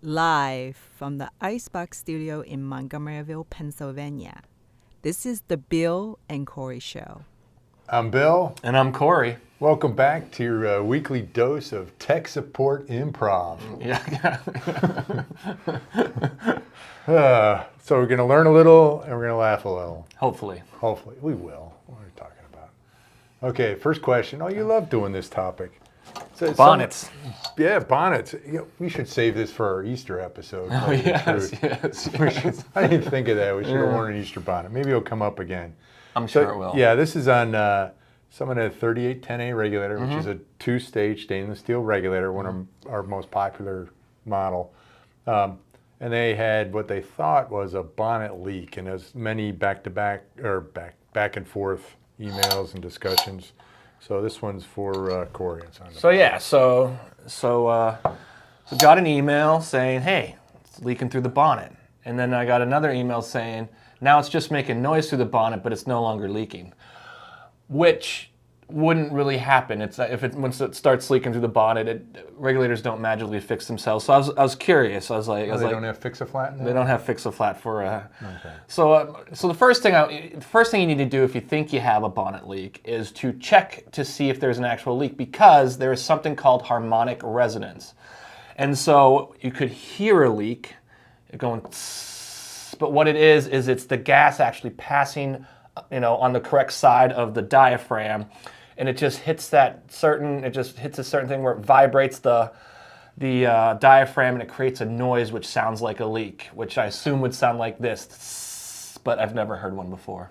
Live from the Icebox Studio in Montgomeryville, Pennsylvania. This is the Bill and Corey Show. I'm Bill. And I'm Corey. Welcome back to your weekly dose of tech support improv. So we're going to learn a little and we're going to laugh a little. Hopefully. Hopefully. We will. What are we talking about? Okay, first question. Oh, you love doing this topic. So bonnets. Bonnets. We should save this for our Easter episode. Oh, yes. I didn't think of that. We should have worn an Easter bonnet. Maybe it'll come up again. I'm sure it will. Yeah, this is on some of the 3810A regulator, which is a two-stage stainless steel regulator, one of our most popular model. And they had what they thought was a bonnet leak, and there's many back-to-back or back and forth emails and discussions. So this one's for Corey. So got an email saying, hey, it's leaking through the bonnet. And then I got another email saying, now it's just making noise through the bonnet, but it's no longer leaking, which wouldn't really happen. Once it starts leaking through the bonnet, regulators don't magically fix themselves. So I was curious. I was like, they don't have fix-a-flat in there? They don't have fix-a-flat for. Okay. So the first thing you need to do if you think you have a bonnet leak is to check to see if there's an actual leak, because there is something called harmonic resonance, and so you could hear a leak going. But what it is it's the gas actually passing, on the correct side of the diaphragm, and it just hits a certain thing where it vibrates the diaphragm, and it creates a noise which sounds like a leak, which I assume would sound like this, but I've never heard one before.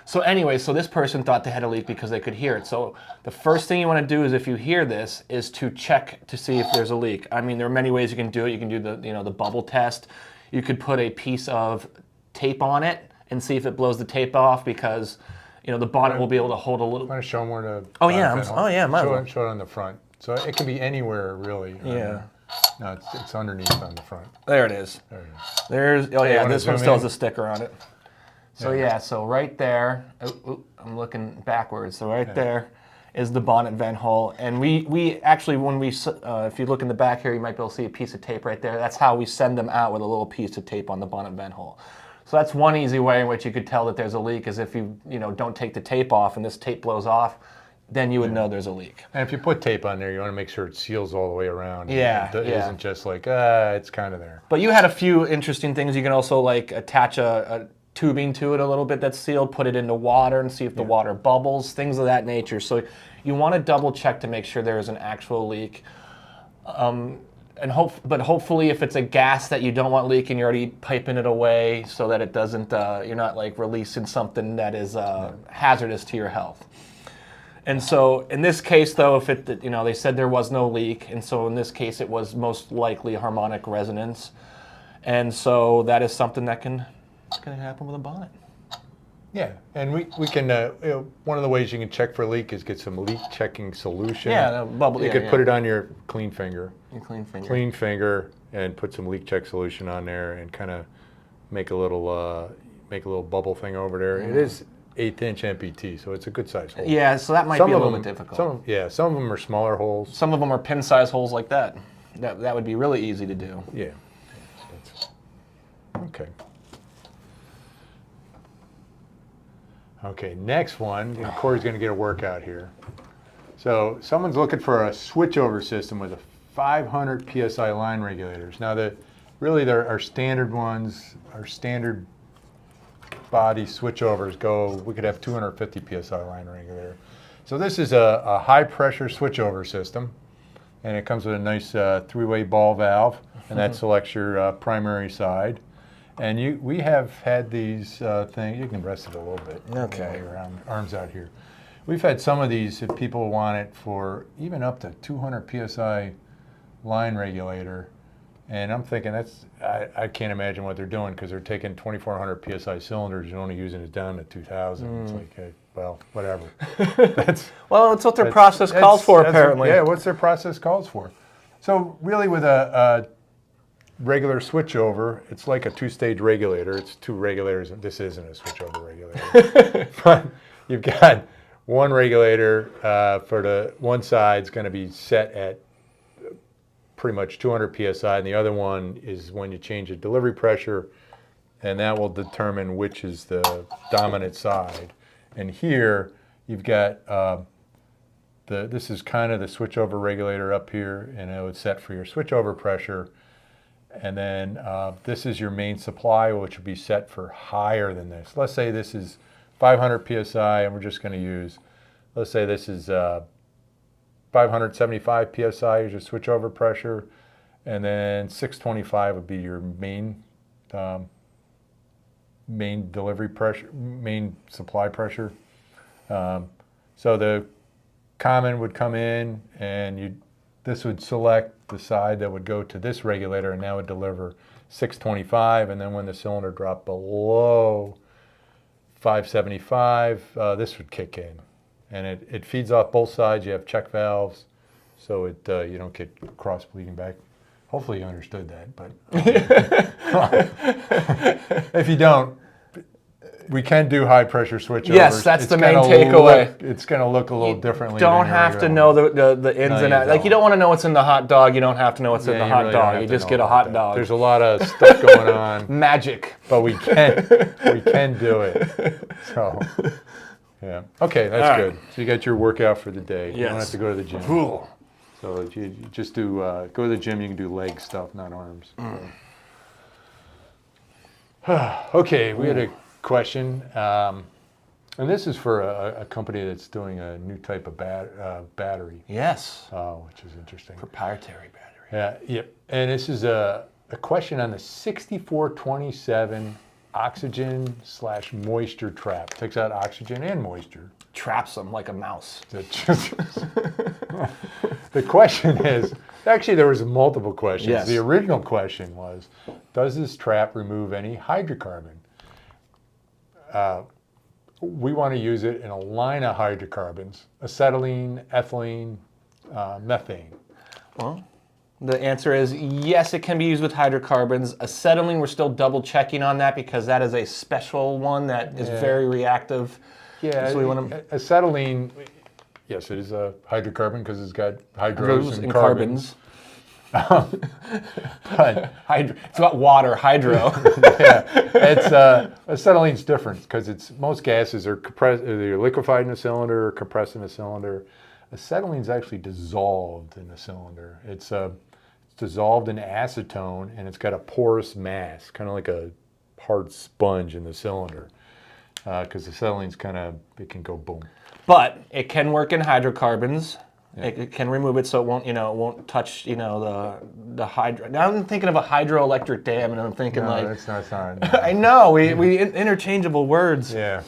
So anyway, so this person thought they had a leak because they could hear it. So the first thing you want to do is, if you hear this, is to check to see if there's a leak. I mean, there are many ways you can do it. You can do the bubble test. You could put a piece of tape on it and see if it blows the tape off, because the bonnet will be able to hold a little. Want to show them where the show it on the front. So it can be anywhere, really. Yeah. No, it's underneath on the front. There it is. This one still has a sticker on it. So so right there, I'm looking backwards. So right there is the bonnet vent hole, and we actually, if you look in the back here, you might be able to see a piece of tape right there. That's how we send them out, with a little piece of tape on the bonnet vent hole. So that's one easy way in which you could tell that there's a leak, is if you don't take the tape off and this tape blows off, then you would know there's a leak. And if you put tape on there, you want to make sure it seals all the way around. Yeah, it isn't just like it's kind of there. But you had a few interesting things. You can also attach a tubing to it a little bit that's sealed, put it into water and see if the water bubbles, things of that nature. So you want to double check to make sure there is an actual leak. But hopefully, if it's a gas that you don't want leaking, you're already piping it away so that it doesn't. You're not releasing something that is hazardous to your health. And so in this case, though, if they said there was no leak, and so in this case it was most likely harmonic resonance, and so that is something that can happen with a bonnet. Yeah, and we can. One of the ways you can check for a leak is get some leak checking solution. Yeah, bubble. You could put it on your clean finger. Your clean finger. Clean finger, and put some leak check solution on there, and kind of make a little bubble thing over there. It is 1/8 inch MPT, so it's a good size hole. Yeah, so that might be a little bit difficult. Some of them are smaller holes. Some of them are pin size holes like that. That would be really easy to do. Yeah. Okay. Okay, next one. Corey's going to get a workout here. So someone's looking for a switchover system with a 500 PSI line regulators. Now, there are standard ones, our standard body switchovers we could have 250 PSI line regulator. So this is a high pressure switchover system, and it comes with a nice three-way ball valve, and that selects your primary side. And we have had these things. You can rest it a little bit. Okay. Your arms out here. We've had some of these if people want it for even up to 200 PSI line regulator. And I'm thinking I can't imagine what they're doing, because they're taking 2,400 PSI cylinders and only using it down to 2,000. It's like, hey, well, whatever. That's what their process calls for, apparently. What's their process calls for. So really, with a regular switchover, it's like a two-stage regulator. It's two regulators. This isn't a switchover regulator. But you've got one regulator for the one side's going to be set at pretty much 200 psi, and the other one is when you change the delivery pressure, and that will determine which is the dominant side. And here you've got this is kind of the switchover regulator up here, and it would set for your switchover pressure. And then this is your main supply, which would be set for higher than this. Let's say this is 500 psi, and we're just going to use, let's say this is 575 psi is your switchover pressure, and then 625 would be your main delivery pressure, main supply pressure. So the common would come in, and this would select the side that would go to this regulator, and that would deliver 625. And then when the cylinder dropped below 575, this would kick in, and it feeds off both sides. You have check valves, so you don't get cross bleeding back. Hopefully you understood that, but if you don't, we can do high pressure switchovers. Yes, that's the main takeaway. It's going to look a little differently. Don't have to know the ins and outs. Like, you don't want to know what's in the hot dog. You don't have to know what's in the hot dog. You just get a hot dog. There's a lot of stuff going on. Magic. But we can do it. So, yeah. Okay, that's good. So you got your workout for the day. You don't have to go to the gym. Cool. So if you just do go to the gym, you can do leg stuff, not arms. Okay, we had a question, and this is for a company that's doing a new type of battery. Yes. Which is interesting. Proprietary battery. Yeah. Yep. And this is a question on the 6427 oxygen/moisture trap. Takes out oxygen and moisture. Traps them like a mouse. The question is, actually there was multiple questions. Yes. The original question was, does this trap remove any hydrocarbon? We want to use it in a line of hydrocarbons: acetylene, ethylene, methane. Well, the answer is yes, it can be used with hydrocarbons. Acetylene, we're still double checking on that because that is a special one that is very reactive. Yeah, so we want to... acetylene, yes, it is a hydrocarbon because it's got hydros and carbons. But it's got water, hydro. Yeah, acetylene's different because most gases are either liquefied in a cylinder or compressed in a cylinder. Acetylene's actually dissolved in a cylinder. It's dissolved in acetone, and it's got a porous mass, kind of like a hard sponge in the cylinder. Because acetylene's it can go boom. But it can work in hydrocarbons. Yeah. It can remove it so it won't touch, the hydro. Now I'm thinking of a hydroelectric dam, and I'm thinking that's not. I know, we interchangeable words. Yeah.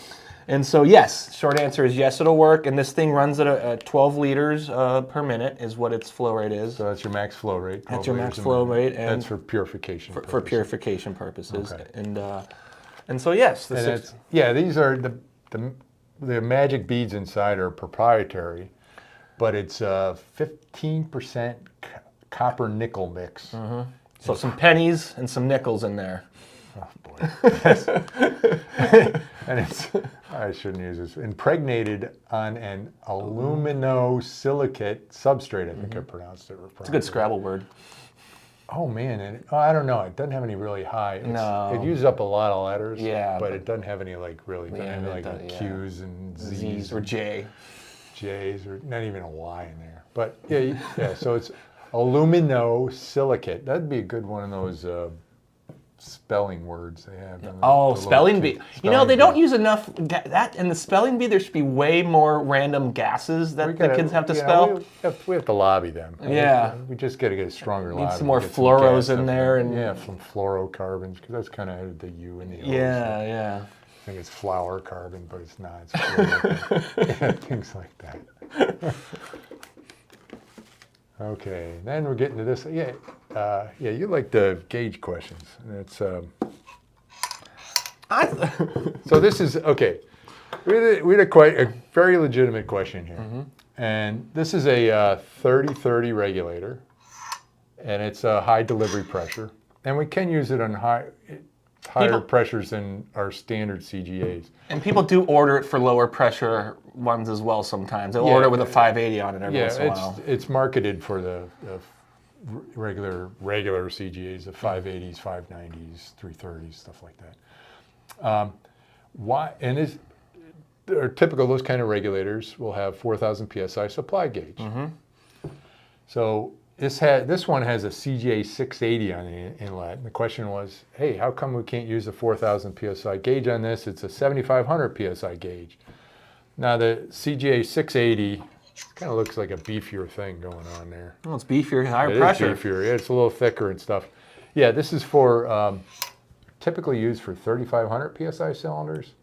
And so yes, short answer is yes, it'll work. And this thing runs at 12 liters per minute is what its flow rate is. So that's your max flow rate. That's your max flow rate, and that's for purification. For purification purposes. Okay. And so yes, these are the magic beads inside are proprietary, but it's 15% copper nickel mix. Mm-hmm. So some pennies and some nickels in there. Oh boy. And I shouldn't use this. Impregnated on an aluminosilicate substrate. I think I pronounced it. It's a good Scrabble word. Oh man, I don't know. It doesn't have any really high. It uses up a lot of letters. Yeah, but it doesn't have any Q's and Z's or J's or not even a Y in there. But yeah. So it's aluminosilicate. That'd be a good one of those spelling words they have. Spelling bee. They don't use enough that in the spelling bee. There should be way more random gases that the kids have to spell. We have to lobby them. Yeah. We just got to get a stronger lobby. Need some more fluoros in there. Some fluorocarbons, because that's kind of the U in the O. Yeah. I think it's flower carbon, but it's not. It's fluorocarbon. Things like that. Okay, then we're getting to this. You like the gauge questions. It's so this is okay. We had a very legitimate question here, and this is a 30-30 regulator, and it's a high delivery pressure, and we can use it on higher pressures than our standard CGAs. And people do order it for lower pressure ones as well sometimes. They'll order it with a 580 on it every once in a while. It's marketed for the regular CGAs, the 580s, 590s, 330s, stuff like that. Why? And they're typical. Those kind of regulators will have 4,000 psi supply gauge. So this one has a CGA 680 on the inlet. And the question was, hey, how come we can't use a 4,000 psi gauge on this? It's a 7,500 psi gauge. Now the CGA 680 kind of looks like a beefier thing going on there. Well, it's beefier, higher It pressure. is beefier. Yeah, it's a little thicker and stuff. Yeah, this is for typically used for 3,500 psi cylinders.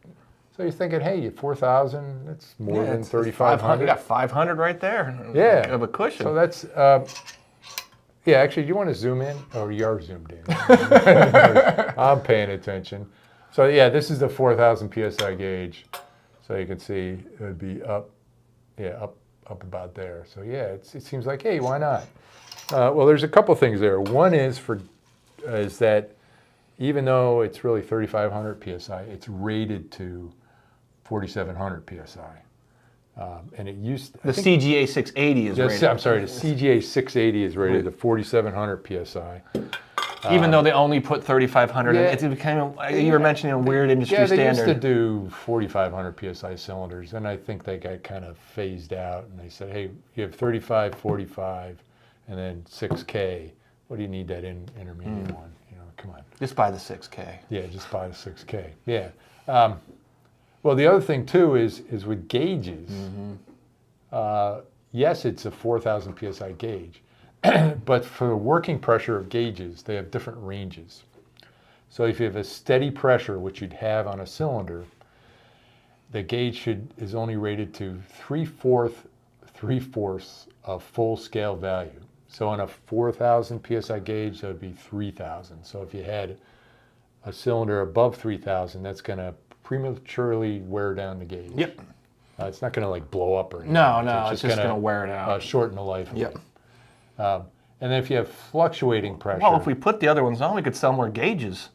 So you're thinking, hey, 4,000, that's more than 3,500. You got 500 right there. Yeah. Of a cushion. So that's, yeah, actually, do you want to zoom in? Oh, you are zoomed in. I'm paying attention. So yeah, this is the 4,000 psi gauge. So you can see it would be up, yeah, up about there. So yeah, it seems like, hey, why not? Well, there's a couple things there. One is that even though it's really 3,500 psi, it's rated to 4,700 psi. And it used the CGA 680 is rated. I'm sorry, the CGA 680 is rated to 4,700 psi. Even though they only put 3,500 yeah, in, it's kind of, you were mentioning a weird industry standard. Yeah, they standard. used to do 4,500 psi cylinders, and I think they got kind of phased out, and they said, hey, you have 35, 45, and then 6K. What do you need that intermediate one? You know, come on. Just buy the 6K. Yeah, just buy the 6K. Yeah. Well, the other thing, too, is with gauges, yes, it's a 4,000 psi gauge, but for the working pressure of gauges, they have different ranges. So if you have a steady pressure, which you'd have on a cylinder, the gauge is only rated to 3/4 of full scale value. So on a 4,000 psi gauge, that would be 3,000. So if you had a cylinder above 3,000, that's going to prematurely wear down the gauge. Yep. It's not going to like blow up or anything. No, it's just going to wear it out. Shorten the life of Yep. it. And then if you have fluctuating pressure. Well, if we put the other ones on, we could sell more gauges.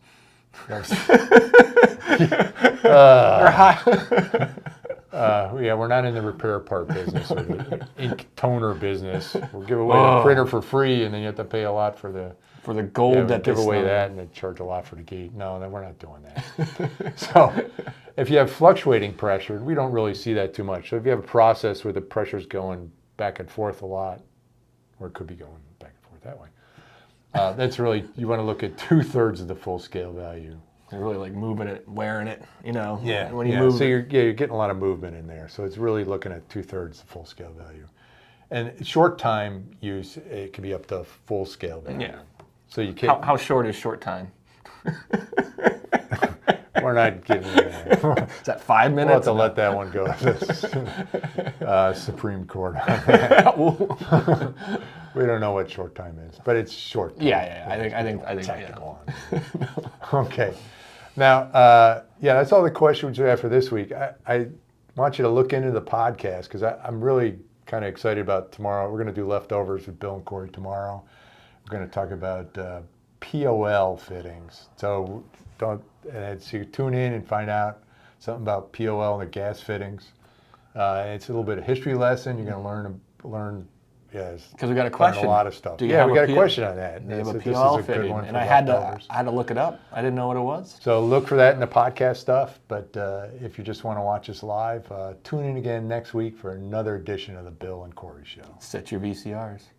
Yeah, we're not in the repair part business or the ink toner business. We'll give away the printer for free, and then you have to pay a lot for the gold yeah, that give away that, and then charge a lot for the gauge. No, then we're not doing that. So, if you have fluctuating pressure, we don't really see that too much. So if you have a process where the pressure's going back and forth a lot, or it could be going back and forth that way, that's really, you want to look at 2/3 of the full scale value. You're really like moving it, wearing it, you know. Yeah. When you move so you're getting a lot of movement in there. So it's really looking at 2/3 the full scale value. And short time use, it can be up to full scale value. Yeah. So you can't. How short is short time? We're not getting there. Is that 5 We'll have minutes? to let that one go to the Supreme Court on that. We don't know what short time is, but it's short time. Yeah. I think. Technical on it. Okay. Now, yeah, that's all the questions we have for this week. I want you to look into the podcast because I'm really kind of excited about tomorrow. We're going to do leftovers with Bill and Corey tomorrow. We're going to talk about POL fittings. So so you tune in and find out something about POL and the gas fittings. It's a little bit of history lesson. You're going to learn. Yes, because we got a question. A lot of stuff. We got a question on that. Do you have a POL fitting? And I had to look it up. I didn't know what it was. So look for that in the podcast stuff. But if you just want to watch us live, tune in again next week for another edition of the Bill and Corey Show. Set your VCRs.